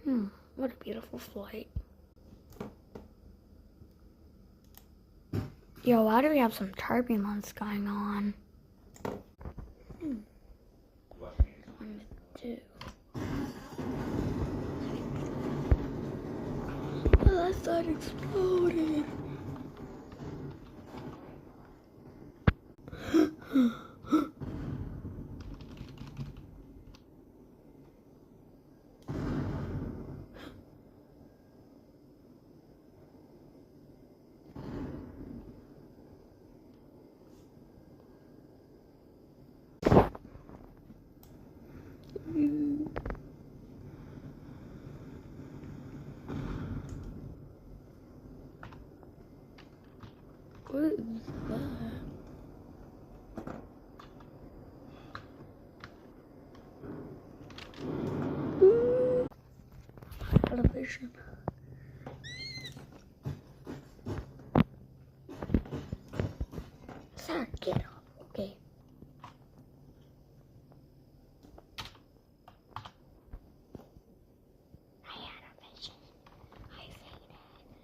What a beautiful flight. Yo, why do we have some turbulence going on? 1, 2. Oh, that side exploded. What is that? Television. Sarah, get up. Okay. I had a vision. I seen it all up in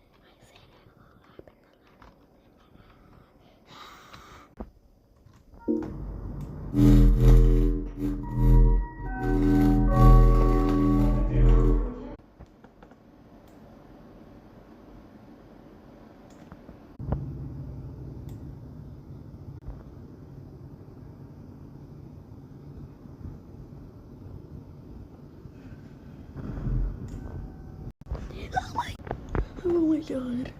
Oh my god.